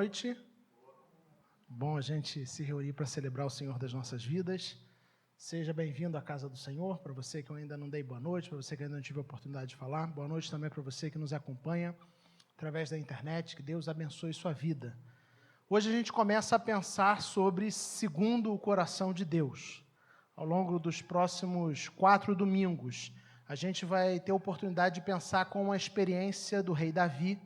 noite. Bom a gente se reunir para celebrar o Senhor das nossas vidas. Seja bem-vindo à casa do Senhor. Para você que eu ainda não dei boa noite, para você que ainda não tive a oportunidade de falar, boa noite também para você que nos acompanha através da internet. Que Deus abençoe sua vida. Hoje a gente começa a pensar sobre segundo o coração de Deus. Ao longo dos próximos 4 domingos, a gente vai ter a oportunidade de pensar com a experiência do rei Davi,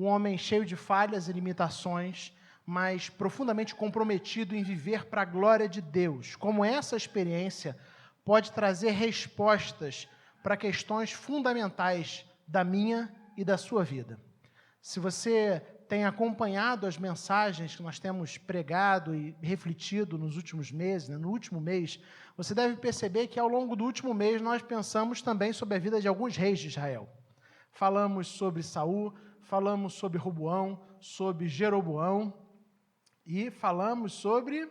um homem cheio de falhas e limitações, mas profundamente comprometido em viver para a glória de Deus. Como essa experiência pode trazer respostas para questões fundamentais da minha e da sua vida. Se você tem acompanhado as mensagens que nós temos pregado e refletido nos últimos meses, no último mês, você deve perceber que ao longo do último mês nós pensamos também sobre a vida de alguns reis de Israel. Falamos sobre Saul, falamos sobre Roboão, sobre Jeroboão e falamos sobre...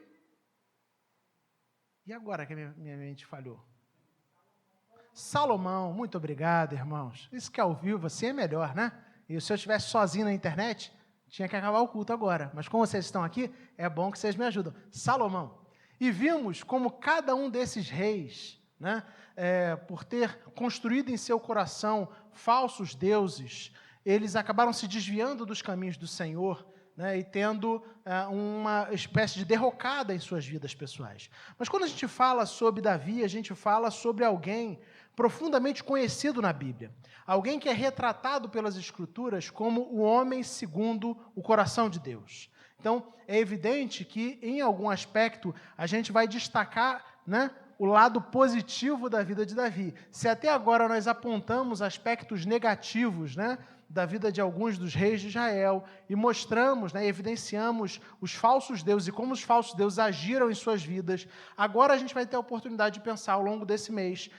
E agora que a minha mente falhou? Salomão. Muito obrigado, irmãos. Isso que é ao vivo, assim é melhor, né? E se eu estivesse sozinho na internet, tinha que acabar o culto agora. Mas como vocês estão aqui, é bom que vocês me ajudam. Salomão. E vimos como cada um desses reis, né, por ter construído em seu coração falsos deuses, eles acabaram se desviando dos caminhos do Senhor, né, e tendo uma espécie de derrocada em suas vidas pessoais. Mas quando a gente fala sobre Davi, a gente fala sobre alguém profundamente conhecido na Bíblia. Alguém que é retratado pelas Escrituras como o homem segundo o coração de Deus. Então, é evidente que, em algum aspecto, a gente vai destacar, né, o lado positivo da vida de Davi. Se até agora nós apontamos aspectos negativos, né, da vida de alguns dos reis de Israel e mostramos, né, evidenciamos os falsos deuses e como os falsos deuses agiram em suas vidas, agora a gente vai ter a oportunidade de pensar ao longo desse mês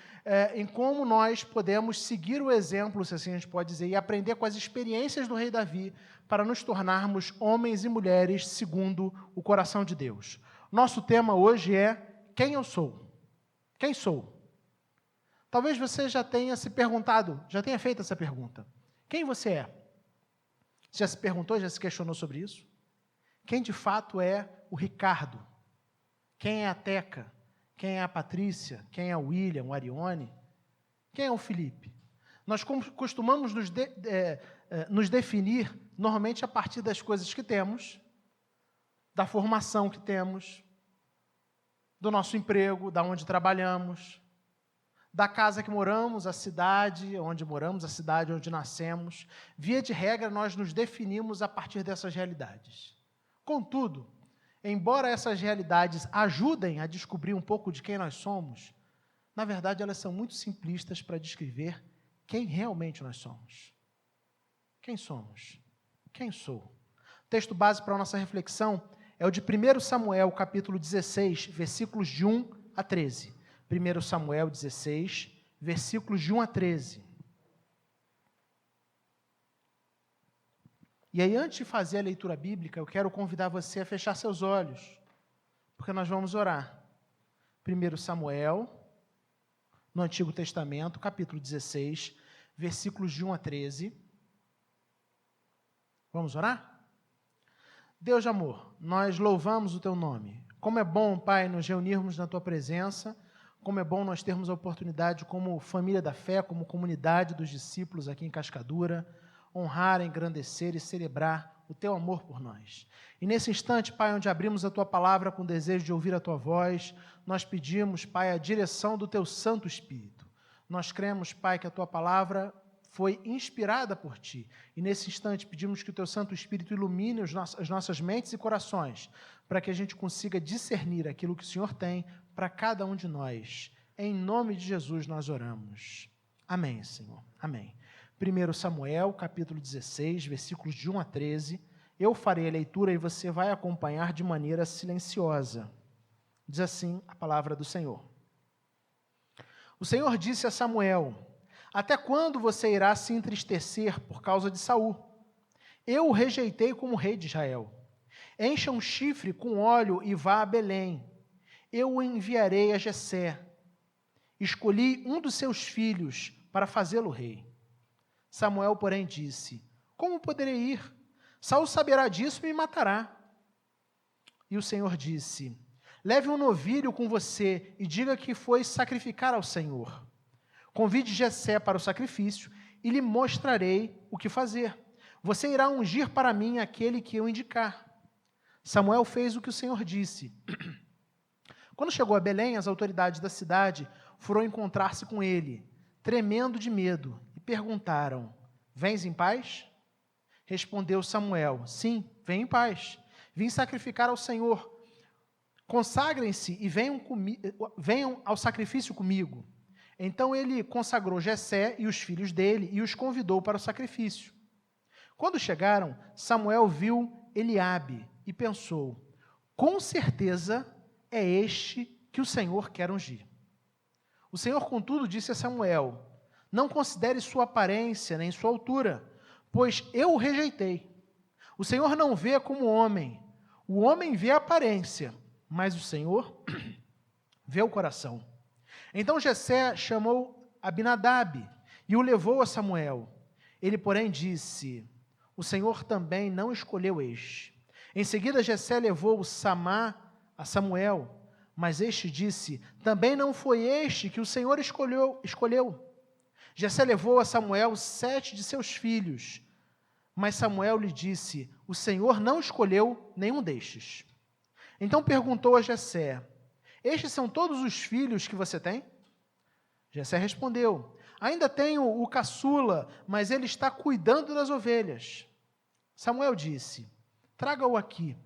em como nós podemos seguir o exemplo, se assim a gente pode dizer, e aprender com as experiências do rei Davi para nos tornarmos homens e mulheres segundo o coração de Deus. Nosso tema hoje é quem eu sou? Quem sou? Talvez você já tenha se perguntado, já tenha feito essa pergunta. Quem você é? Já se perguntou, já se questionou sobre isso? Quem de fato é o Ricardo? Quem é a Teca? Quem é a Patrícia? Quem é o William, o Arione? Quem é o Felipe? Nós costumamos nos definir normalmente a partir das coisas que temos, da formação que temos, do nosso emprego, da onde trabalhamos, da casa que moramos, a cidade onde moramos, a cidade onde nascemos. Via de regra, nós nos definimos a partir dessas realidades. Contudo, embora essas realidades ajudem a descobrir um pouco de quem nós somos, na verdade, elas são muito simplistas para descrever quem realmente nós somos. Quem somos? Quem sou? O texto base para a nossa reflexão é o de 1 Samuel, capítulo 16, versículos de 1 a 13. 1 Samuel 16, versículos de 1 a 13. E aí, antes de fazer a leitura bíblica, eu quero convidar você a fechar seus olhos, porque nós vamos orar. 1 Samuel, no Antigo Testamento, capítulo 16, versículos de 1 a 13. Vamos orar? Deus de amor, nós louvamos o Teu nome. Como é bom, Pai, nos reunirmos na Tua presença. Como é bom nós termos a oportunidade, como família da fé, como comunidade dos discípulos aqui em Cascadura, honrar, engrandecer e celebrar o Teu amor por nós. E nesse instante, Pai, onde abrimos a Tua palavra com desejo de ouvir a Tua voz, nós pedimos, Pai, a direção do Teu Santo Espírito. Nós cremos, Pai, que a Tua palavra foi inspirada por Ti. E nesse instante pedimos que o Teu Santo Espírito ilumine as nossas mentes e corações, para que a gente consiga discernir aquilo que o Senhor tem para cada um de nós. Em nome de Jesus nós oramos. Amém, Senhor. Amém. 1 Samuel, capítulo 16, versículos de 1 a 13. Eu farei a leitura e você vai acompanhar de maneira silenciosa. Diz assim a palavra do Senhor. O Senhor disse a Samuel: até quando você irá se entristecer por causa de Saul? Eu o rejeitei como rei de Israel. Encha um chifre com óleo e vá a Belém. Eu o enviarei a Jessé. Escolhi um dos seus filhos para fazê-lo rei. Samuel, porém, disse: como poderei ir? Saul saberá disso e me matará. E o Senhor disse: leve um novilho com você e diga que foi sacrificar ao Senhor. Convide Jessé para o sacrifício e lhe mostrarei o que fazer. Você irá ungir para mim aquele que eu indicar. Samuel fez o que o Senhor disse. Quando chegou a Belém, as autoridades da cidade foram encontrar-se com ele, tremendo de medo, e perguntaram: vens em paz? Respondeu Samuel: sim, venho em paz. Vim sacrificar ao Senhor. Consagrem-se e venham ao sacrifício comigo. Então ele consagrou Jessé e os filhos dele e os convidou para o sacrifício. Quando chegaram, Samuel viu Eliabe e pensou: com certeza é este que o Senhor quer ungir. O Senhor, contudo, disse a Samuel: não considere sua aparência nem sua altura, pois eu o rejeitei. O Senhor não vê como homem. O homem vê a aparência, mas o Senhor vê o coração. Então Jessé chamou Abinadab e o levou a Samuel. Ele, porém, disse: o Senhor também não escolheu este. Em seguida, Jessé levou Samá a Samuel, mas este disse: também não foi este que o Senhor escolheu. Jessé levou a Samuel 7 de seus filhos, mas Samuel lhe disse: o Senhor não escolheu nenhum destes. Então perguntou a Jessé: estes são todos os filhos que você tem? Jessé respondeu: ainda tenho o caçula, mas ele está cuidando das ovelhas. Samuel disse: traga-o aqui.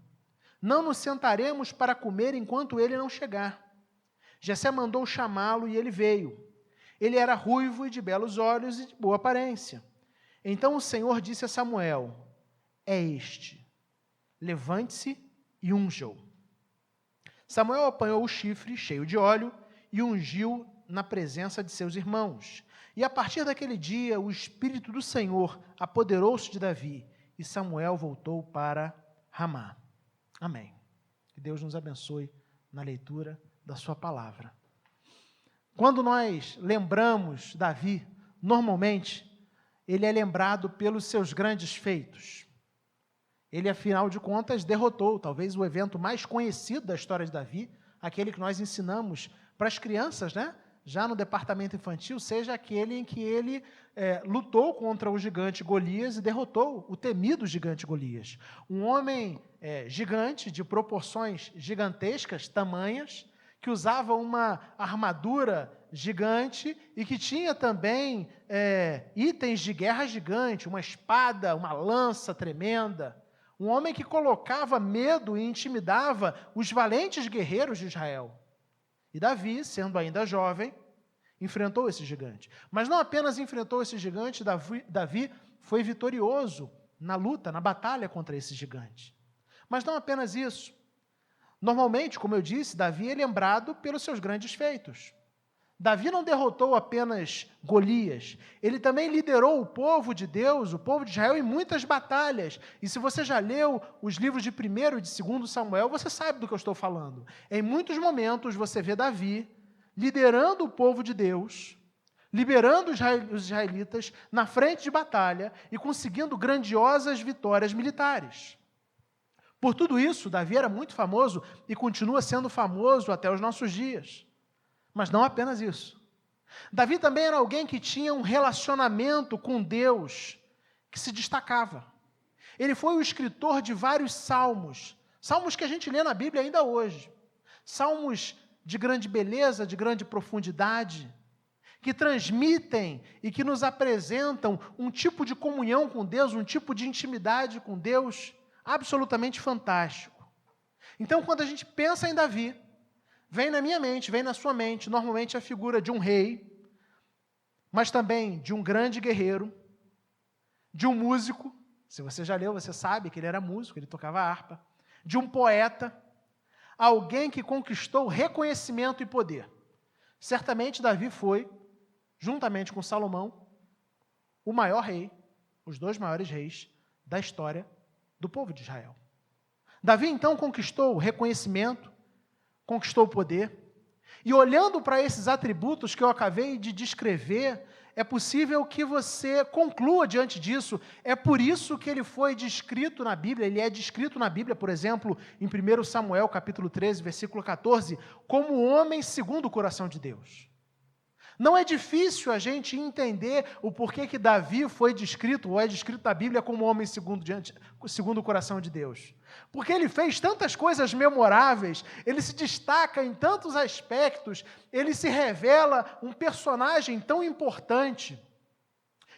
Não nos sentaremos para comer enquanto ele não chegar. Jessé mandou chamá-lo e ele veio. Ele era ruivo e de belos olhos e de boa aparência. Então o Senhor disse a Samuel: é este. Levante-se e unja-o. Samuel apanhou o chifre cheio de óleo e ungiu na presença de seus irmãos. E a partir daquele dia, o Espírito do Senhor apoderou-se de Davi, e Samuel voltou para Ramá. Amém. Que Deus nos abençoe na leitura da sua palavra. Quando nós lembramos Davi, normalmente, ele é lembrado pelos seus grandes feitos. Ele, afinal de contas, derrotou talvez o evento mais conhecido da história de Davi, aquele que nós ensinamos para as crianças, né? Já no departamento infantil, seja aquele em que ele lutou contra o gigante Golias e derrotou o temido gigante Golias. Um homem gigante, de proporções gigantescas, tamanhas, que usava uma armadura gigante e que tinha também itens de guerra gigante, uma espada, uma lança tremenda. Um homem que colocava medo e intimidava os valentes guerreiros de Israel. E Davi, sendo ainda jovem, enfrentou esse gigante. Mas não apenas enfrentou esse gigante, Davi foi vitorioso na luta, na batalha contra esse gigante. Mas não apenas isso. Normalmente, como eu disse, Davi é lembrado pelos seus grandes feitos. Davi não derrotou apenas Golias, ele também liderou o povo de Deus, o povo de Israel, em muitas batalhas. E se você já leu os livros de 1º e de 2º Samuel, você sabe do que eu estou falando. Em muitos momentos você vê Davi liderando o povo de Deus, liberando os israelitas na frente de batalha e conseguindo grandiosas vitórias militares. Por tudo isso, Davi era muito famoso e continua sendo famoso até os nossos dias. Mas não apenas isso. Davi também era alguém que tinha um relacionamento com Deus que se destacava. Ele foi o escritor de vários salmos, salmos que a gente lê na Bíblia ainda hoje. Salmos de grande beleza, de grande profundidade, que transmitem e que nos apresentam um tipo de comunhão com Deus, um tipo de intimidade com Deus absolutamente fantástico. Então, quando a gente pensa em Davi, vem na minha mente, vem na sua mente, normalmente a figura de um rei, mas também de um grande guerreiro, de um músico, se você já leu, você sabe que ele era músico, ele tocava harpa, de um poeta, alguém que conquistou reconhecimento e poder. Certamente Davi foi, juntamente com Salomão, o maior rei, os 2 maiores reis da história do povo de Israel. Davi, então, conquistou reconhecimento, conquistou o poder, E olhando para esses atributos que eu acabei de descrever, é possível que você conclua diante disso. É por isso que ele foi descrito na Bíblia, ele é descrito na Bíblia, por exemplo, em 1 Samuel, capítulo 13, versículo 14, como homem segundo o coração de Deus. Não é difícil a gente entender o porquê que Davi foi descrito, ou é descrito na Bíblia como homem segundo o coração de Deus. Porque ele fez tantas coisas memoráveis, ele se destaca em tantos aspectos, ele se revela um personagem tão importante.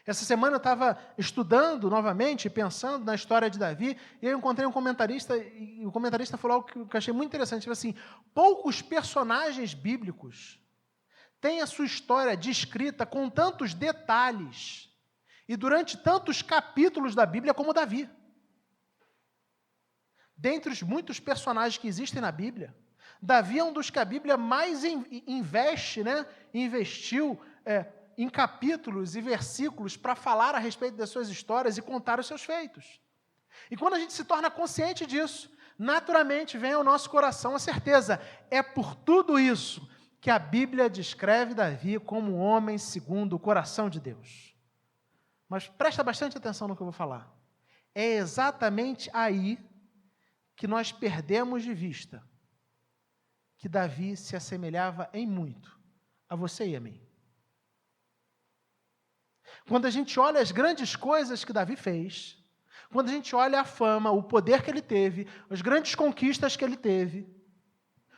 Essa semana eu estava estudando novamente, pensando na história de Davi, e eu encontrei um comentarista, e o comentarista falou algo que eu achei muito interessante, assim, poucos personagens bíblicos tem a sua história descrita com tantos detalhes e durante tantos capítulos da Bíblia como Davi. Dentre os muitos personagens que existem na Bíblia, Davi é um dos que a Bíblia mais investiu em capítulos e versículos para falar a respeito das suas histórias e contar os seus feitos. E quando a gente se torna consciente disso, naturalmente vem ao nosso coração a certeza, é por tudo isso que a Bíblia descreve Davi como um homem segundo o coração de Deus. Mas presta bastante atenção no que eu vou falar. É exatamente aí que nós perdemos de vista que Davi se assemelhava em muito a você e a mim. Quando a gente olha as grandes coisas que Davi fez, quando a gente olha a fama, o poder que ele teve, as grandes conquistas que ele teve,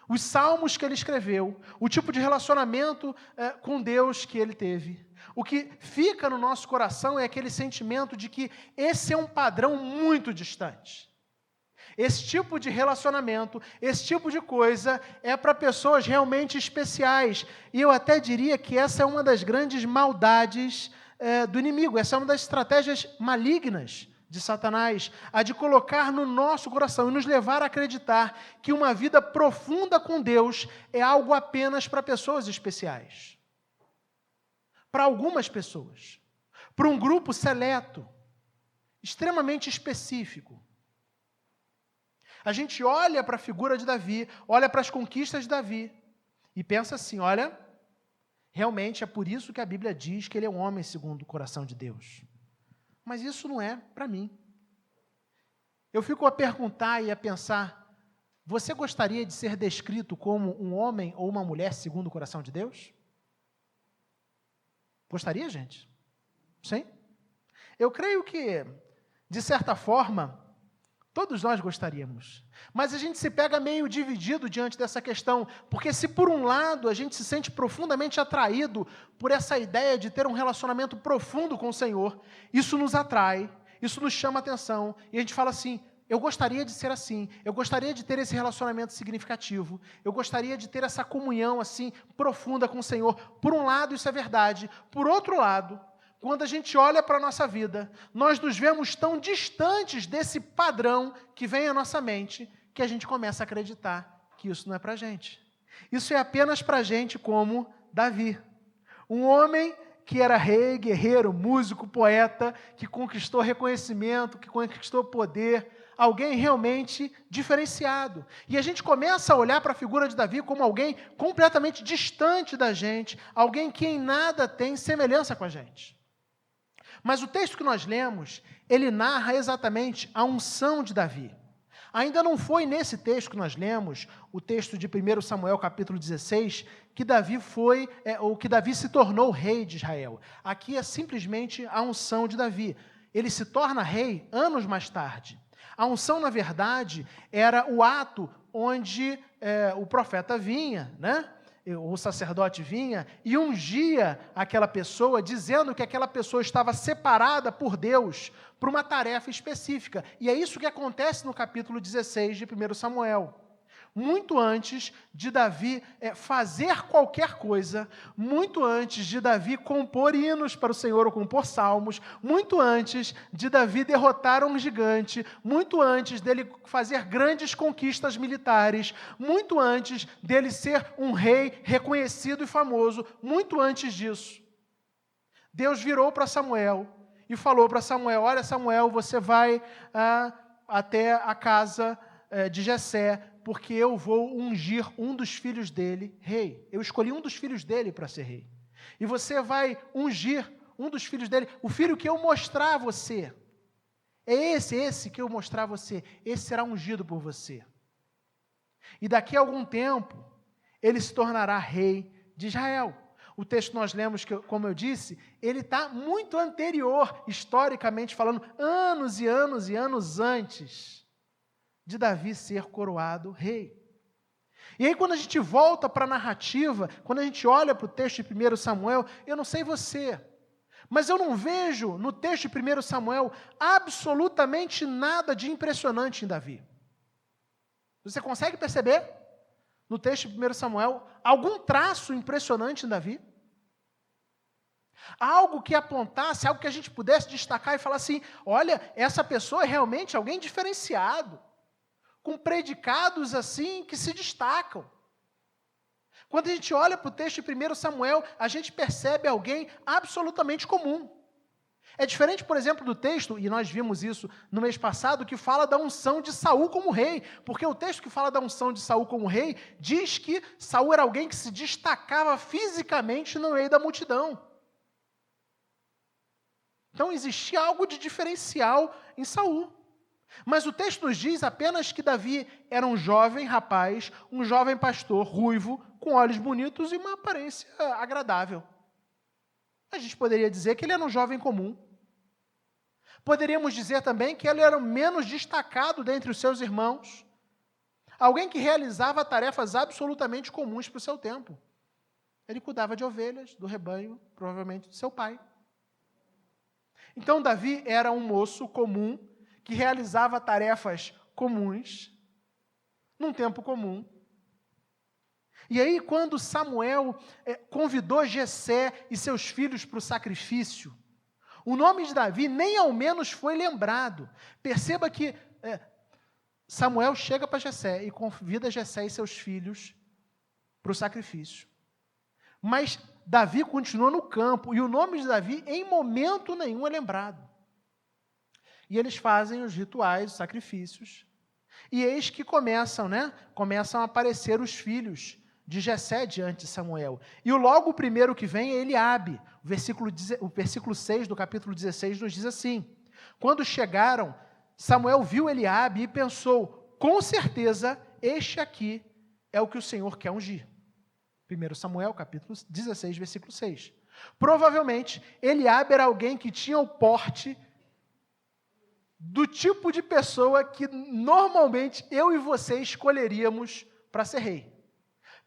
os salmos que ele escreveu, o tipo de relacionamento com Deus que ele teve. O que fica no nosso coração é aquele sentimento de que esse é um padrão muito distante. Esse tipo de relacionamento, esse tipo de coisa é para pessoas realmente especiais. E eu até diria que essa é uma das grandes maldades do inimigo, essa é uma das estratégias malignas de Satanás, a de colocar no nosso coração e nos levar a acreditar que uma vida profunda com Deus é algo apenas para pessoas especiais. Para algumas pessoas. Para um grupo seleto, extremamente específico. A gente olha para a figura de Davi, olha para as conquistas de Davi e pensa assim, olha, realmente é por isso que a Bíblia diz que ele é um homem segundo o coração de Deus. Mas isso não é para mim. Eu fico a perguntar e a pensar, você gostaria de ser descrito como um homem ou uma mulher segundo o coração de Deus? Gostaria, gente? Sim? Eu creio que, de certa forma, todos nós gostaríamos. Mas a gente se pega meio dividido diante dessa questão, porque se por um lado a gente se sente profundamente atraído por essa ideia de ter um relacionamento profundo com o Senhor, isso nos atrai, isso nos chama a atenção, e a gente fala assim, eu gostaria de ser assim, eu gostaria de ter esse relacionamento significativo, eu gostaria de ter essa comunhão assim profunda com o Senhor. Por um lado isso é verdade, por outro lado, quando a gente olha para a nossa vida, nós nos vemos tão distantes desse padrão que vem à nossa mente, que a gente começa a acreditar que isso não é para a gente. Isso é apenas para a gente como Davi. Um homem que era rei, guerreiro, músico, poeta, que conquistou reconhecimento, que conquistou poder, alguém realmente diferenciado. E a gente começa a olhar para a figura de Davi como alguém completamente distante da gente, alguém que em nada tem semelhança com a gente. Mas o texto que nós lemos, ele narra exatamente a unção de Davi. Ainda não foi nesse texto que nós lemos, o texto de 1 Samuel capítulo 16, que Davi que Davi se tornou rei de Israel. Aqui é simplesmente a unção de Davi. Ele se torna rei anos mais tarde. A unção, na verdade, era o ato onde o profeta vinha, né? O sacerdote vinha e ungia aquela pessoa, dizendo que aquela pessoa estava separada por Deus para uma tarefa específica. E é isso que acontece no capítulo 16 de 1 Samuel. Muito antes de Davi fazer qualquer coisa, muito antes de Davi compor hinos para o Senhor ou compor salmos, muito antes de Davi derrotar um gigante, muito antes dele fazer grandes conquistas militares, muito antes dele ser um rei reconhecido e famoso, muito antes disso, Deus virou para Samuel e falou para Samuel, olha Samuel, você vai até a casa de Jessé, porque eu vou ungir um dos filhos dele rei. Eu escolhi um dos filhos dele para ser rei. E você vai ungir um dos filhos dele, o filho que eu mostrar a você. É esse que eu mostrar a você. Esse será ungido por você. E daqui a algum tempo, ele se tornará rei de Israel. O texto nós lemos, que, como eu disse, ele está muito anterior, historicamente falando, anos e anos e anos antes de Davi ser coroado rei. E aí, quando a gente volta para a narrativa, quando a gente olha para o texto de 1 Samuel, eu não sei você, mas eu não vejo no texto de 1 Samuel absolutamente nada de impressionante em Davi. Você consegue perceber, no texto de 1 Samuel, algum traço impressionante em Davi? Algo que apontasse, algo que a gente pudesse destacar e falar assim, olha, essa pessoa é realmente alguém diferenciado, com predicados assim que se destacam. Quando a gente olha para o texto de 1 Samuel, a gente percebe alguém absolutamente comum. É diferente, por exemplo, do texto, e nós vimos isso no mês passado, que fala da unção de Saul como rei, porque o texto que fala da unção de Saul como rei, diz que Saul era alguém que se destacava fisicamente no meio da multidão. Então existia algo de diferencial em Saul. Mas o texto nos diz apenas que Davi era um jovem rapaz, um jovem pastor ruivo, com olhos bonitos e uma aparência agradável. A gente poderia dizer que ele era um jovem comum. Poderíamos dizer também que ele era o menos destacado dentre os seus irmãos. Alguém que realizava tarefas absolutamente comuns para o seu tempo. Ele cuidava de ovelhas, do rebanho, provavelmente de seu pai. Então, Davi era um moço comum, que realizava tarefas comuns, num tempo comum. E aí, quando Samuel convidou Jessé e seus filhos para o sacrifício, o nome de Davi nem ao menos foi lembrado. Perceba que Samuel chega para Jessé e convida Jessé e seus filhos para o sacrifício. Mas Davi continua no campo, e o nome de Davi em momento nenhum é lembrado. E eles fazem os rituais, os sacrifícios, e eis que começam a aparecer os filhos de Jessé diante de Samuel. E logo o primeiro que vem é Eliabe. O versículo 6 do capítulo 16 nos diz assim: quando chegaram, Samuel viu Eliabe e pensou, com certeza, este aqui é o que o Senhor quer ungir. 1 Samuel, capítulo 16, versículo 6. Provavelmente, Eliabe era alguém que tinha o porte do tipo de pessoa que normalmente eu e você escolheríamos para ser rei.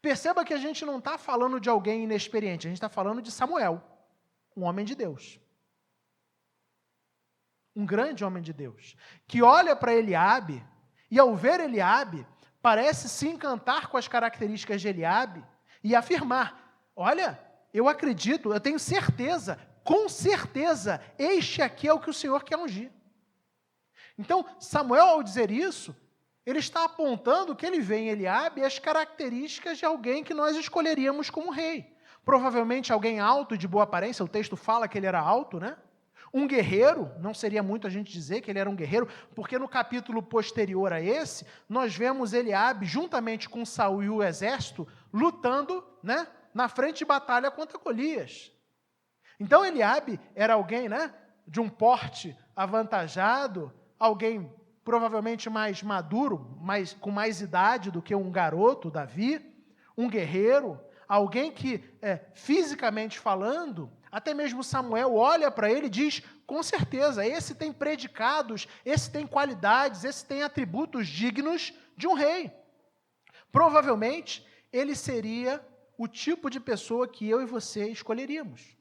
Perceba que a gente não está falando de alguém inexperiente, a gente está falando de Samuel, um homem de Deus. Um grande homem de Deus, que olha para Eliabe, e ao ver Eliabe, parece se encantar com as características de Eliabe, e afirmar, olha, eu acredito, eu tenho certeza, com certeza, este aqui é o que o Senhor quer ungir. Então, Samuel, ao dizer isso, ele está apontando que ele vê em Eliabe as características de alguém que nós escolheríamos como rei. Provavelmente alguém alto e de boa aparência, o texto fala que ele era alto, né? Um guerreiro, não seria muito a gente dizer que ele era um guerreiro, porque no capítulo posterior a esse, nós vemos Eliabe, juntamente com Saul e o exército, lutando, né, na frente de batalha contra Golias. Então Eliabe era alguém, né, de um porte avantajado, alguém provavelmente mais maduro, com mais idade do que um garoto, Davi, um guerreiro, alguém que, fisicamente falando, até mesmo Samuel olha para ele e diz, com certeza, esse tem predicados, esse tem qualidades, esse tem atributos dignos de um rei. Provavelmente, ele seria o tipo de pessoa que eu e você escolheríamos.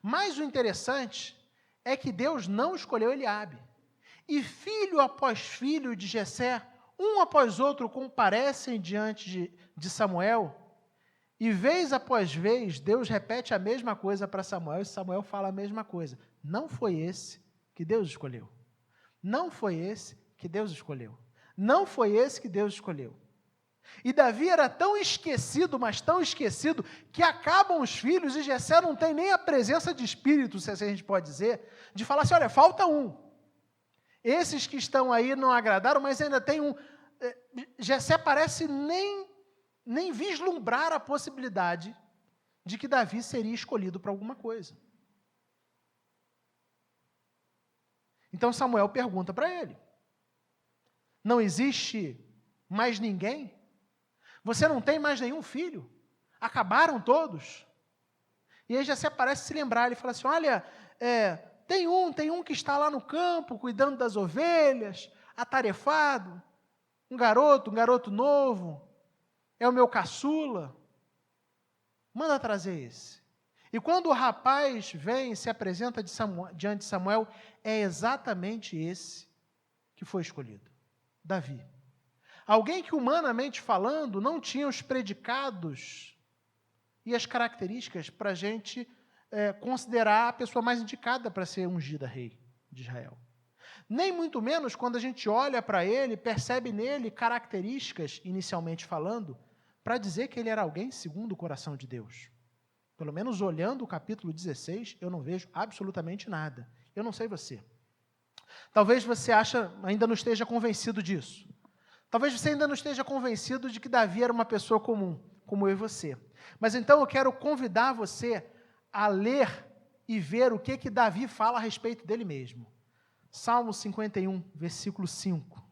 Mas o interessante é que Deus não escolheu Eliabe. E filho após filho de Jessé, um após outro, comparecem diante de Samuel, e vez após vez, Deus repete a mesma coisa para Samuel, e Samuel fala a mesma coisa. Não foi esse que Deus escolheu. Não foi esse que Deus escolheu. Não foi esse que Deus escolheu. E Davi era tão esquecido, mas tão esquecido, que acabam os filhos, e Jessé não tem nem a presença de espírito, se assim a gente pode dizer, de falar assim, olha, falta um. Esses que estão aí não agradaram, mas ainda tem um. Jessé parece nem vislumbrar a possibilidade de que Davi seria escolhido para alguma coisa. Então Samuel pergunta para ele: não existe mais ninguém? Você não tem mais nenhum filho? Acabaram todos? E aí Jessé parece se lembrar, ele fala assim: olha, tem um que está lá no campo, cuidando das ovelhas, atarefado, um garoto novo, é o meu caçula, manda trazer esse. E quando o rapaz vem e se apresenta diante de Samuel, é exatamente esse que foi escolhido, Davi. Alguém que, humanamente falando, não tinha os predicados e as características para a gente considerar a pessoa mais indicada para ser ungida rei de Israel. Nem muito menos quando a gente olha para ele, percebe nele características, inicialmente falando, para dizer que ele era alguém segundo o coração de Deus. Pelo menos olhando o capítulo 16, eu não vejo absolutamente nada. Eu não sei você. Talvez você ainda não esteja convencido disso. Talvez você ainda não esteja convencido de que Davi era uma pessoa comum, como eu e você. Mas então eu quero convidar você a ler e ver o que Davi fala a respeito dele mesmo. Salmo 51, versículo 5.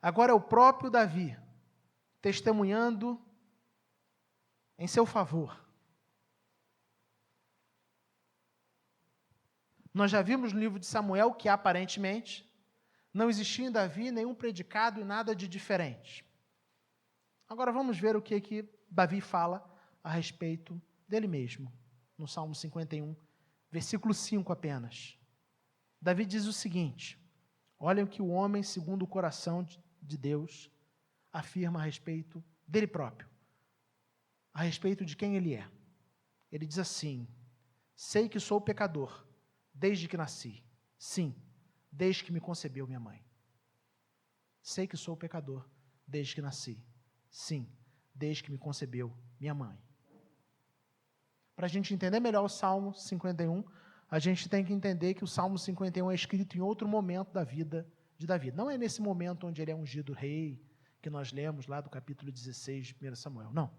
Agora é o próprio Davi testemunhando em seu favor. Nós já vimos no livro de Samuel que, aparentemente, não existia em Davi nenhum predicado e nada de diferente. Agora vamos ver o que Davi fala a respeito dele mesmo, no Salmo 51, versículo 5 apenas. Davi diz o seguinte: olhem o que o homem, segundo o coração de Deus, afirma a respeito dele próprio, a respeito de quem ele é. Ele diz assim: sei que sou pecador desde que nasci. Sim, desde que me concebeu minha mãe. Sei que sou pecador desde que nasci. Sim, desde que me concebeu minha mãe. Para a gente entender melhor o Salmo 51, a gente tem que entender que o Salmo 51 é escrito em outro momento da vida de Davi. Não é nesse momento onde ele é ungido rei, que nós lemos lá do capítulo 16 de 1 Samuel. Não.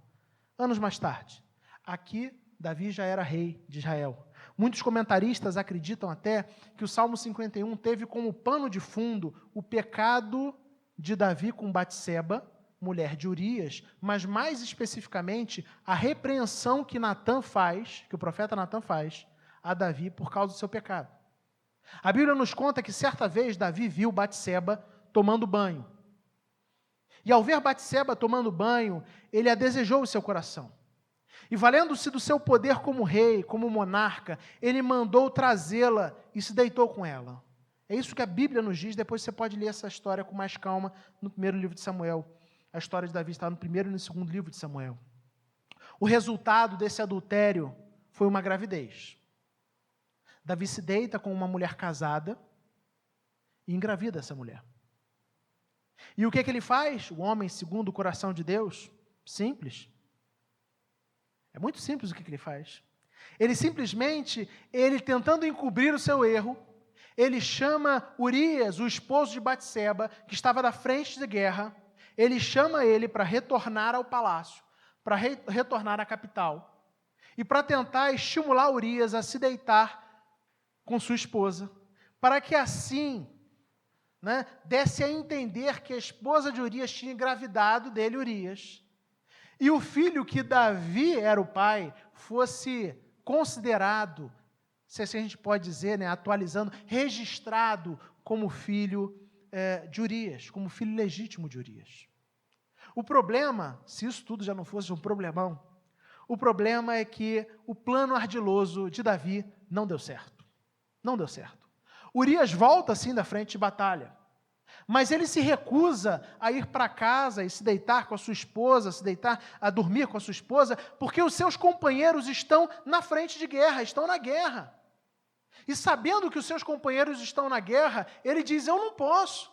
Anos mais tarde. Aqui, Davi já era rei de Israel. Muitos comentaristas acreditam até que o Salmo 51 teve como pano de fundo o pecado de Davi com Batseba, mulher de Urias, mas mais especificamente a repreensão que Natã faz, que o profeta Natã faz a Davi por causa do seu pecado. A Bíblia nos conta que certa vez Davi viu Batseba tomando banho. E ao ver Batseba tomando banho, ele a desejou em seu coração. E valendo-se do seu poder como rei, como monarca, ele mandou trazê-la e se deitou com ela. É isso que a Bíblia nos diz. Depois você pode ler essa história com mais calma no primeiro livro de Samuel. A história de Davi está no primeiro e no segundo livro de Samuel. O resultado desse adultério foi uma gravidez. Davi se deita com uma mulher casada e engravida essa mulher. E o que ele faz? O homem, segundo o coração de Deus, simples. É muito simples o que ele faz. Ele simplesmente, tentando encobrir o seu erro, ele chama Urias, o esposo de Batseba, que estava na frente de guerra, ele chama ele para retornar ao palácio, para retornar à capital, e para tentar estimular Urias a se deitar com sua esposa, para que assim, desse a entender que a esposa de Urias tinha engravidado dele, Urias, e o filho que Davi era o pai fosse considerado, se assim a gente pode dizer, atualizando, registrado como filho de Urias, como filho legítimo de Urias. O problema, se isso tudo já não fosse um problemão, o problema é que o plano ardiloso de Davi não deu certo. Não deu certo. Urias volta sim da frente de batalha, mas ele se recusa a ir para casa e se deitar com a sua esposa, a dormir com a sua esposa, porque os seus companheiros estão na frente de guerra, estão na guerra. E sabendo que os seus companheiros estão na guerra, ele diz: eu não posso.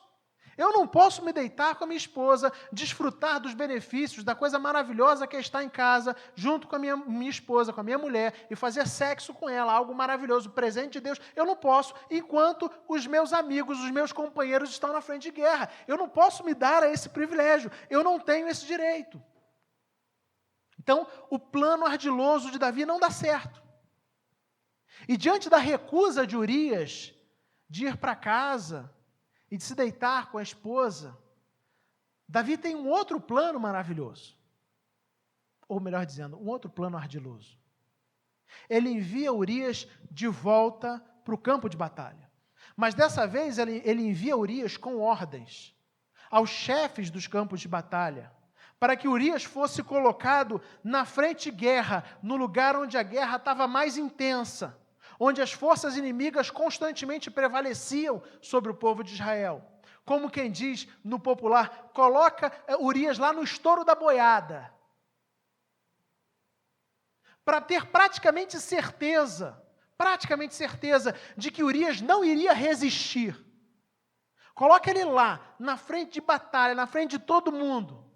Eu não posso me deitar com a minha esposa, desfrutar dos benefícios, da coisa maravilhosa que é estar em casa, junto com a minha esposa, com a minha mulher, e fazer sexo com ela, algo maravilhoso, presente de Deus. Eu não posso, enquanto os meus amigos, os meus companheiros estão na frente de guerra. Eu não posso me dar a esse privilégio. Eu não tenho esse direito. Então, o plano ardiloso de Davi não dá certo. E diante da recusa de Urias de ir para casa e de se deitar com a esposa, Davi tem um outro plano maravilhoso. Ou melhor dizendo, um outro plano ardiloso. Ele envia Urias de volta para o campo de batalha. Mas dessa vez ele envia Urias com ordens aos chefes dos campos de batalha, para que Urias fosse colocado na frente de guerra, no lugar onde a guerra estava mais intensa, onde as forças inimigas constantemente prevaleciam sobre o povo de Israel. Como quem diz no popular, coloca Urias lá no estouro da boiada, para ter praticamente certeza de que Urias não iria resistir. Coloca ele lá, na frente de batalha, na frente de todo mundo.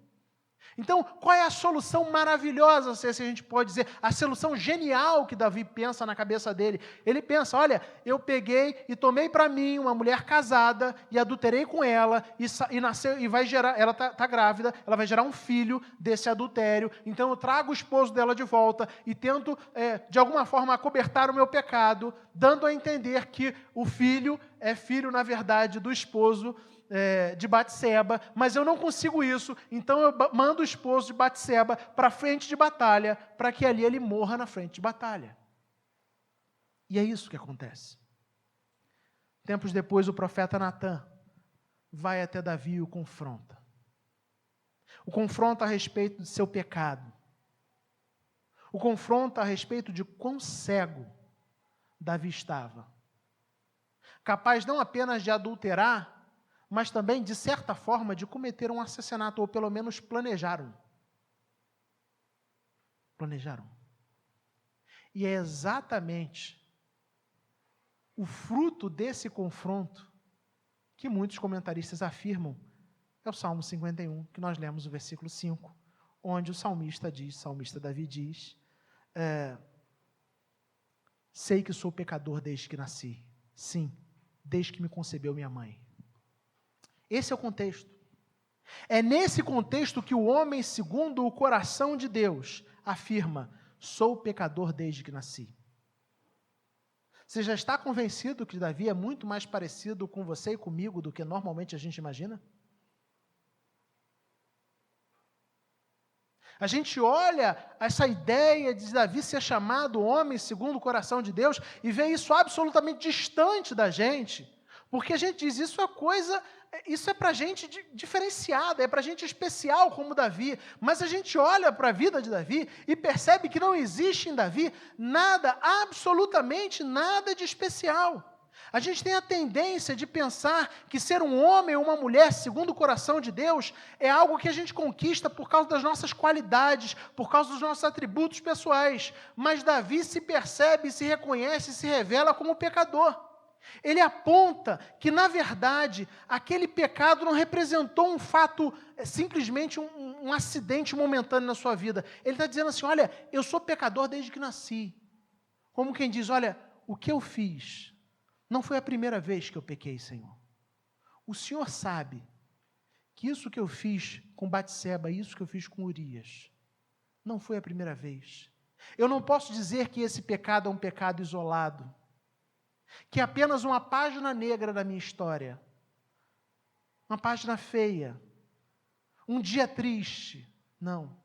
Então, qual é a solução maravilhosa, se a gente pode dizer, a solução genial que Davi pensa na cabeça dele? Ele pensa, olha, eu peguei e tomei para mim uma mulher casada e adulterei com ela e nasceu e vai gerar, ela está grávida, ela vai gerar um filho desse adultério, então eu trago o esposo dela de volta e tento, de alguma forma, acobertar o meu pecado, dando a entender que o filho é filho, na verdade, do esposo de Batseba, mas eu não consigo isso, então eu mando o esposo de Batseba para a frente de batalha, para que ali ele morra na frente de batalha. E é isso que acontece. Tempos depois, o profeta Natã vai até Davi e o confronta. O confronta a respeito de seu pecado. O confronta a respeito de quão cego Davi estava. Capaz não apenas de adulterar, mas também, de certa forma, de cometer um assassinato, ou pelo menos planejaram. E é exatamente o fruto desse confronto que muitos comentaristas afirmam é o Salmo 51, que nós lemos o versículo 5, onde o salmista Davi diz, sei que sou pecador desde que nasci, sim, desde que me concebeu minha mãe. Esse é o contexto. É nesse contexto que o homem, segundo o coração de Deus, afirma, sou pecador desde que nasci. Você já está convencido que Davi é muito mais parecido com você e comigo do que normalmente a gente imagina? A gente olha essa ideia de Davi ser chamado homem segundo o coração de Deus e vê isso absolutamente distante da gente, porque a gente diz, isso é para gente diferenciada, é para gente especial como Davi, mas a gente olha para a vida de Davi e percebe que não existe em Davi nada, absolutamente nada de especial. A gente tem a tendência de pensar que ser um homem ou uma mulher segundo o coração de Deus é algo que a gente conquista por causa das nossas qualidades, por causa dos nossos atributos pessoais. Mas Davi se percebe, se reconhece, se revela como pecador. Ele aponta que, na verdade, aquele pecado não representou um fato, simplesmente um acidente momentâneo na sua vida. Ele está dizendo assim, olha, eu sou pecador desde que nasci. Como quem diz, olha, o que eu fiz não foi a primeira vez que eu pequei, Senhor. O Senhor sabe que isso que eu fiz com Batseba, isso que eu fiz com Urias, não foi a primeira vez. Eu não posso dizer que esse pecado é um pecado isolado, que é apenas uma página negra da minha história, uma página feia, um dia triste. Não.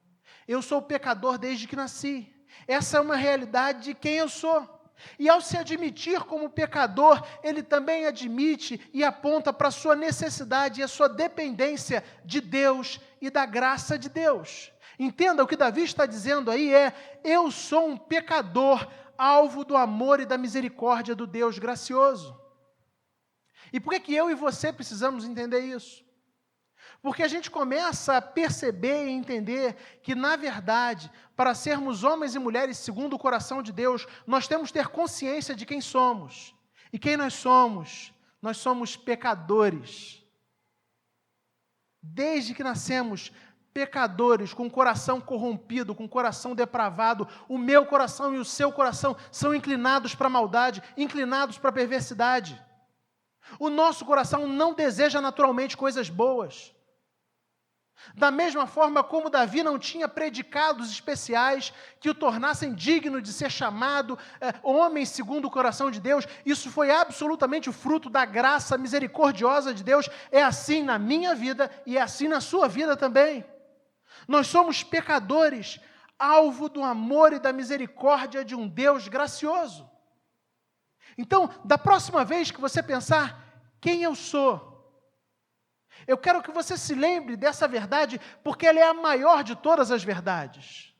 Eu sou pecador desde que nasci. Essa é uma realidade de quem eu sou. E ao se admitir como pecador, ele também admite e aponta para a sua necessidade e a sua dependência de Deus e da graça de Deus. Entenda, o que Davi está dizendo aí eu sou um pecador, alvo do amor e da misericórdia do Deus gracioso. E por que eu e você precisamos entender isso? Porque a gente começa a perceber e entender que, na verdade, para sermos homens e mulheres segundo o coração de Deus, nós temos que ter consciência de quem somos. E quem nós somos? Nós somos pecadores. Desde que nascemos, pecadores, com o coração corrompido, com o coração depravado, o meu coração e o seu coração são inclinados para a maldade, inclinados para a perversidade. O nosso coração não deseja naturalmente coisas boas. Da mesma forma como Davi não tinha predicados especiais que o tornassem digno de ser chamado homem segundo o coração de Deus, isso foi absolutamente o fruto da graça misericordiosa de Deus. É assim na minha vida e é assim na sua vida também. Nós somos pecadores, alvo do amor e da misericórdia de um Deus gracioso. Então, da próxima vez que você pensar, quem eu sou? Eu quero que você se lembre dessa verdade, porque ela é a maior de todas as verdades.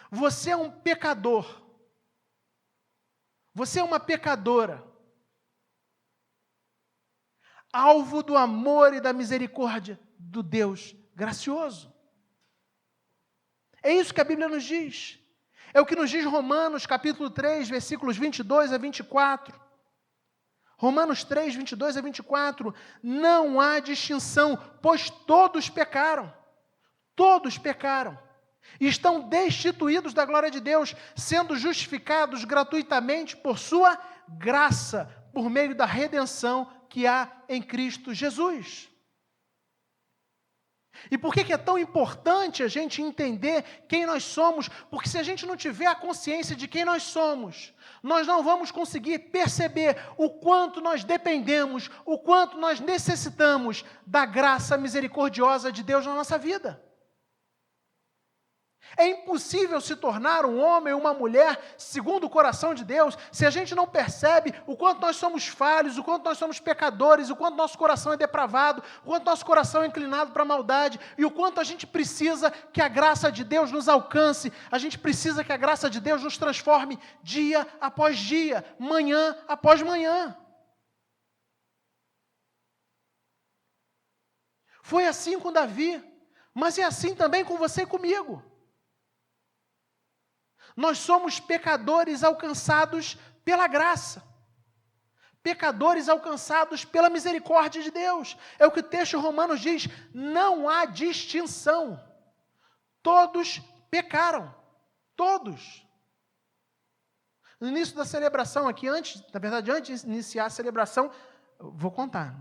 Você é um pecador. Você é uma pecadora. Alvo do amor e da misericórdia do Deus gracioso. É isso que a Bíblia nos diz. É o que nos diz Romanos, capítulo 3, versículos 22 a 24. Romanos 3, 22 a 24, não há distinção, pois todos pecaram, e estão destituídos da glória de Deus, sendo justificados gratuitamente por sua graça, por meio da redenção que há em Cristo Jesus. E por que é tão importante a gente entender quem nós somos? Porque se a gente não tiver a consciência de quem nós somos, nós não vamos conseguir perceber o quanto nós dependemos, o quanto nós necessitamos da graça misericordiosa de Deus na nossa vida. É impossível se tornar um homem ou uma mulher segundo o coração de Deus se a gente não percebe o quanto nós somos falhos, o quanto nós somos pecadores, o quanto nosso coração é depravado, o quanto nosso coração é inclinado para a maldade e o quanto a gente precisa que a graça de Deus nos alcance, a gente precisa que a graça de Deus nos transforme dia após dia, manhã após manhã. Foi assim com Davi, mas é assim também com você e comigo. Nós somos pecadores alcançados pela graça. Pecadores alcançados pela misericórdia de Deus. É o que o texto romano diz, não há distinção. Todos pecaram. Todos. No início da celebração aqui, antes de iniciar a celebração, vou contar,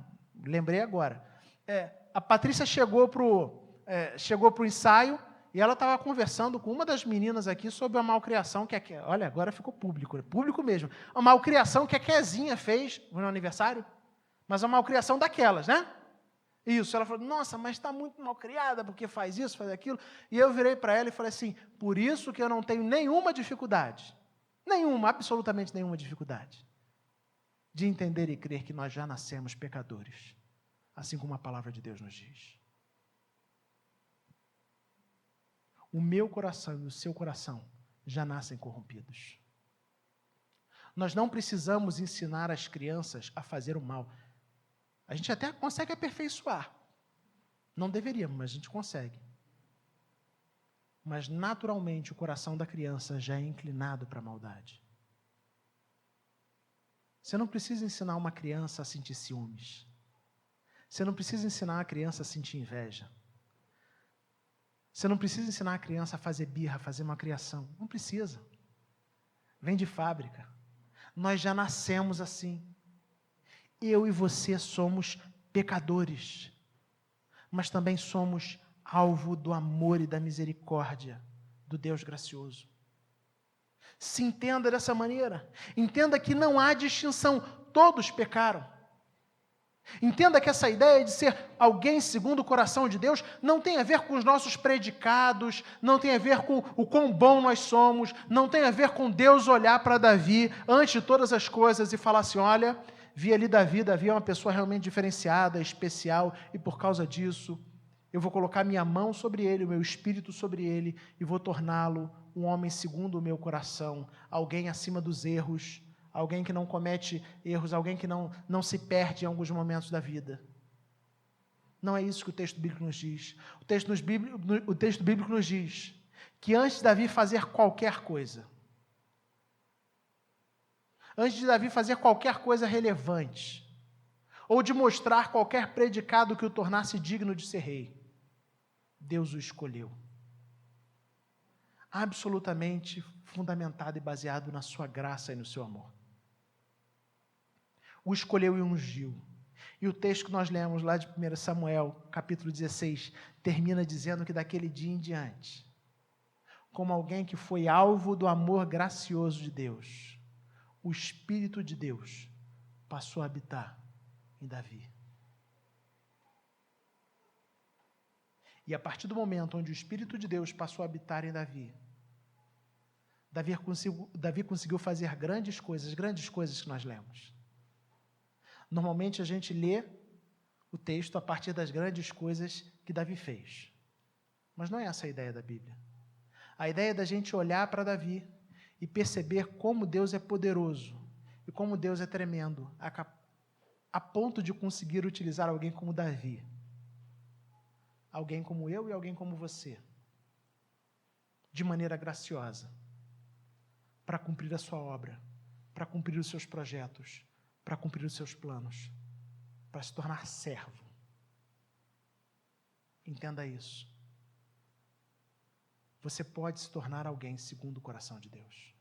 lembrei agora. A Patrícia chegou para o ensaio, e ela estava conversando com uma das meninas aqui sobre a malcriação que olha, agora ficou público mesmo. A malcriação que a Kezinha fez no aniversário, mas a malcriação daquelas, né? Isso, ela falou, nossa, mas está muito malcriada, porque faz isso, faz aquilo. E eu virei para ela e falei assim, por isso que eu não tenho nenhuma dificuldade, absolutamente nenhuma dificuldade, de entender e crer que nós já nascemos pecadores, assim como a palavra de Deus nos diz. O meu coração e o seu coração já nascem corrompidos. Nós não precisamos ensinar as crianças a fazer o mal. A gente até consegue aperfeiçoar. Não deveríamos, mas a gente consegue. Mas naturalmente o coração da criança já é inclinado para a maldade. Você não precisa ensinar uma criança a sentir ciúmes. Você não precisa ensinar a criança a sentir inveja. Você não precisa ensinar a criança a fazer birra, a fazer malcriação. Não precisa. Vem de fábrica. Nós já nascemos assim. Eu e você somos pecadores, mas também somos alvo do amor e da misericórdia do Deus gracioso. Se entenda dessa maneira. Entenda que não há distinção. Todos pecaram. Entenda que essa ideia de ser alguém segundo o coração de Deus não tem a ver com os nossos predicados, não tem a ver com o quão bom nós somos, não tem a ver com Deus olhar para Davi antes de todas as coisas e falar assim, olha, vi ali Davi é uma pessoa realmente diferenciada, especial, e por causa disso eu vou colocar minha mão sobre ele, o meu espírito sobre ele, e vou torná-lo um homem segundo o meu coração, alguém acima dos erros, alguém que não comete erros, alguém que não se perde em alguns momentos da vida. Não é isso que o texto bíblico nos diz. O texto bíblico nos diz que antes de Davi fazer qualquer coisa, antes de Davi fazer qualquer coisa relevante, ou de mostrar qualquer predicado que o tornasse digno de ser rei. Deus o escolheu. Absolutamente fundamentado e baseado na sua graça e no seu amor. O escolheu e ungiu. E o texto que nós lemos lá de 1 Samuel, capítulo 16, termina dizendo que daquele dia em diante, como alguém que foi alvo do amor gracioso de Deus, o Espírito de Deus passou a habitar em Davi. E a partir do momento onde o Espírito de Deus passou a habitar em Davi, Davi conseguiu fazer grandes coisas que nós lemos. Normalmente a gente lê o texto a partir das grandes coisas que Davi fez. Mas não é essa a ideia da Bíblia. A ideia é da gente olhar para Davi e perceber como Deus é poderoso e como Deus é tremendo, a ponto de conseguir utilizar alguém como Davi. Alguém como eu e alguém como você, de maneira graciosa, para cumprir a sua obra, para cumprir os seus projetos, para cumprir os seus planos, para se tornar servo. Entenda isso. Você pode se tornar alguém segundo o coração de Deus.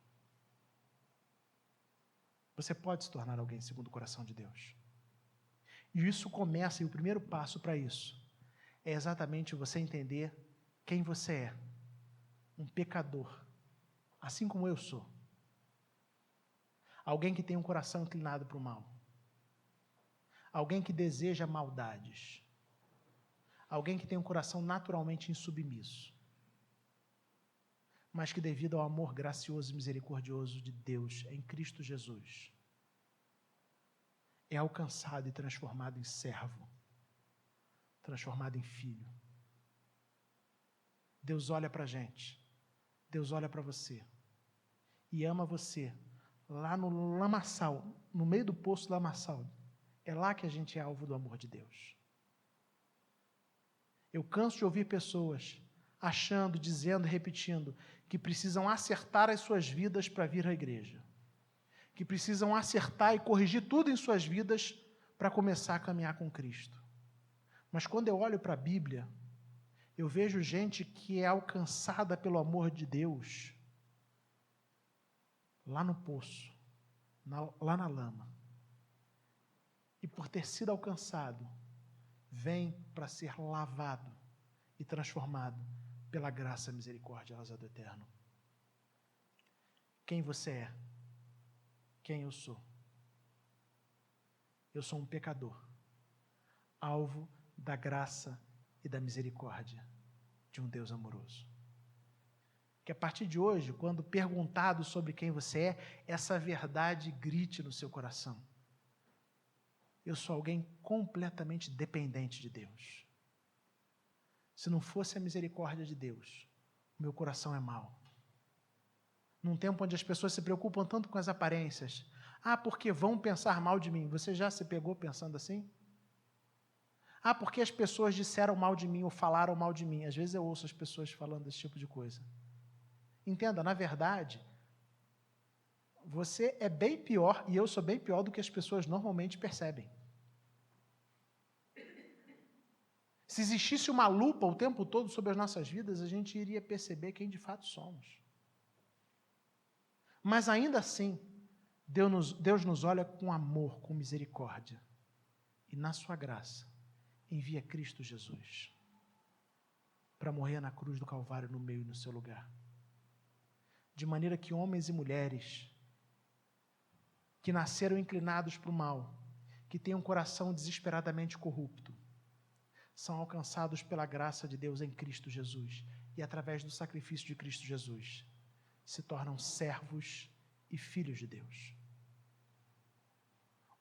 Você pode se tornar alguém segundo o coração de Deus. E isso começa, e o primeiro passo para isso é exatamente você entender quem você é. Um pecador, assim como eu sou. Alguém que tem um coração inclinado para o mal. Alguém que deseja maldades. Alguém que tem um coração naturalmente insubmisso. Mas que devido ao amor gracioso e misericordioso de Deus em Cristo Jesus, é alcançado e transformado em servo, transformado em filho. Deus olha para a gente, Deus olha para você e ama você lá no lamaçal, no meio do poço do lamaçal. É lá que a gente é alvo do amor de Deus. Eu canso de ouvir pessoas achando, dizendo, repetindo que precisam acertar as suas vidas para vir à igreja. Que precisam acertar e corrigir tudo em suas vidas para começar a caminhar com Cristo. Mas quando eu olho para a Bíblia, eu vejo gente que é alcançada pelo amor de Deus lá no poço, lá na lama. E por ter sido alcançado, vem para ser lavado e transformado pela graça e misericordiosa do Eterno. Quem você é? Quem eu sou? Eu sou um pecador, alvo da graça e da misericórdia de um Deus amoroso. Que a partir de hoje, quando perguntado sobre quem você é, essa verdade grite no seu coração. Eu sou alguém completamente dependente de Deus. Se não fosse a misericórdia de Deus, o meu coração é mau. Num tempo onde as pessoas se preocupam tanto com as aparências. Porque vão pensar mal de mim. Você já se pegou pensando assim? Porque as pessoas disseram mal de mim ou falaram mal de mim. Às vezes eu ouço as pessoas falando desse tipo de coisa. Entenda, na verdade, você é bem pior e eu sou bem pior do que as pessoas normalmente percebem. Se existisse uma lupa o tempo todo sobre as nossas vidas, a gente iria perceber quem de fato somos. Mas ainda assim, Deus nos olha com amor, com misericórdia. E na sua graça, envia Cristo Jesus para morrer na cruz do Calvário no meu e no seu lugar. De maneira que homens e mulheres que nasceram inclinados para o mal, que têm um coração desesperadamente corrupto, são alcançados pela graça de Deus em Cristo Jesus e através do sacrifício de Cristo Jesus se tornam servos e filhos de Deus.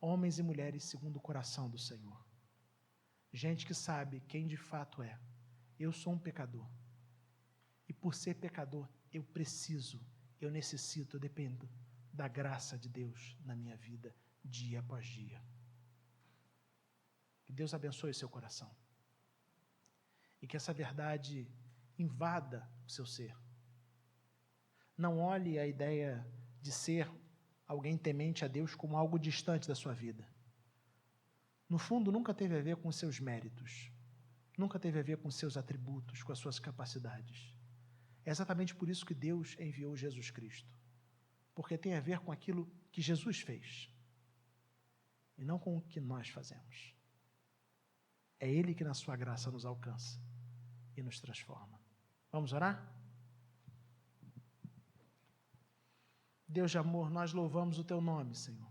Homens e mulheres segundo o coração do Senhor. Gente que sabe quem de fato é. Eu sou um pecador. E por ser pecador, eu necessito, eu dependo da graça de Deus na minha vida, dia após dia. Que Deus abençoe o seu coração. E que essa verdade invada o seu ser. Não olhe a ideia de ser alguém temente a Deus como algo distante da sua vida. no fundo, nunca teve a ver com seus méritos, nunca teve a ver com seus atributos, com as suas capacidades. É exatamente por isso que Deus enviou Jesus Cristo, porque tem a ver com aquilo que Jesus fez, e não com o que nós fazemos. É Ele que, na sua graça, nos alcança e nos transforma. Vamos orar? Deus de amor, nós louvamos o Teu nome, Senhor.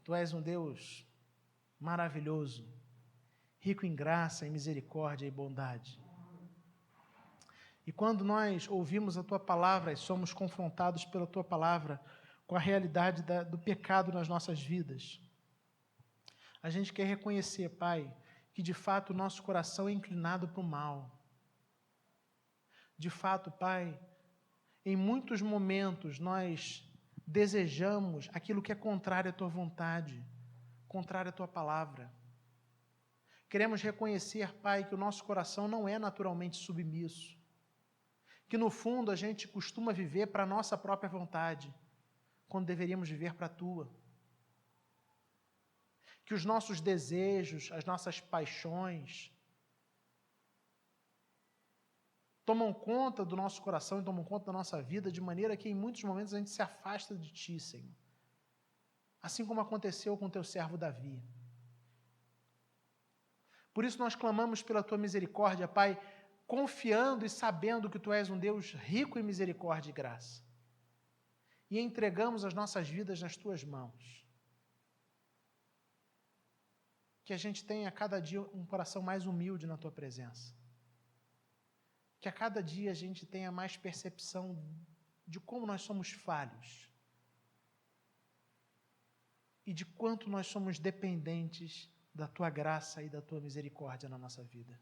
Tu és um Deus maravilhoso, rico em graça, em misericórdia e bondade. E quando nós ouvimos a Tua palavra e somos confrontados pela Tua palavra com a realidade do pecado nas nossas vidas, a gente quer reconhecer, Pai, que de fato o nosso coração é inclinado para o mal. De fato, Pai, em muitos momentos nós desejamos aquilo que é contrário à Tua vontade, contrário à Tua palavra. Queremos reconhecer, Pai, que o nosso coração não é naturalmente submisso, que no fundo a gente costuma viver para a nossa própria vontade, quando deveríamos viver para a Tua. Que os nossos desejos, as nossas paixões, tomam conta do nosso coração e tomam conta da nossa vida, de maneira que em muitos momentos a gente se afasta de Ti, Senhor. Assim como aconteceu com Teu servo Davi. Por isso nós clamamos pela Tua misericórdia, Pai, confiando e sabendo que Tu és um Deus rico em misericórdia e graça. E entregamos as nossas vidas nas Tuas mãos. Que a gente tenha a cada dia um coração mais humilde na Tua presença. Que a cada dia a gente tenha mais percepção de como nós somos falhos e de quanto nós somos dependentes da Tua graça e da Tua misericórdia na nossa vida.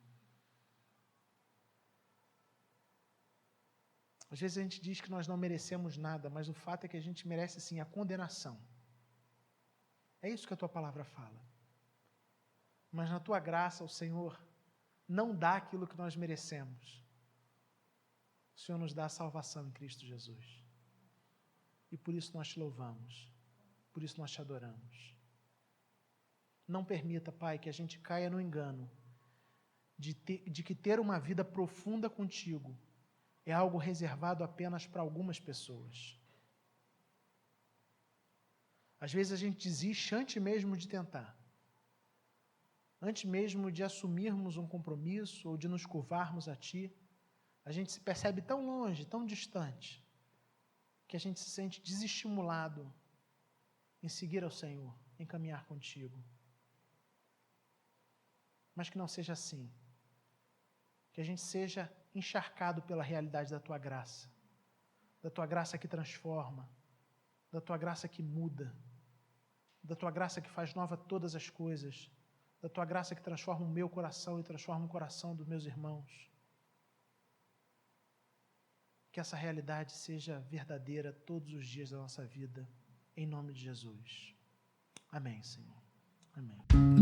Às vezes a gente diz que nós não merecemos nada, mas o fato é que a gente merece sim a condenação. É isso que a Tua palavra fala. Mas na Tua graça, o Senhor não dá aquilo que nós merecemos. O Senhor nos dá a salvação em Cristo Jesus. E por isso nós Te louvamos. Por isso nós Te adoramos. Não permita, Pai, que a gente caia no engano de que ter uma vida profunda contigo é algo reservado apenas para algumas pessoas. Às vezes a gente desiste antes mesmo de tentar. Antes mesmo de assumirmos um compromisso ou de nos curvarmos a Ti, a gente se percebe tão longe, tão distante, que a gente se sente desestimulado em seguir ao Senhor, em caminhar contigo. Mas que não seja assim. Que a gente seja encharcado pela realidade da Tua graça que transforma, da Tua graça que muda, da Tua graça que faz nova todas as coisas, da Tua graça que transforma o meu coração e transforma o coração dos meus irmãos. Que essa realidade seja verdadeira todos os dias da nossa vida, em nome de Jesus. Amém, Senhor. Amém.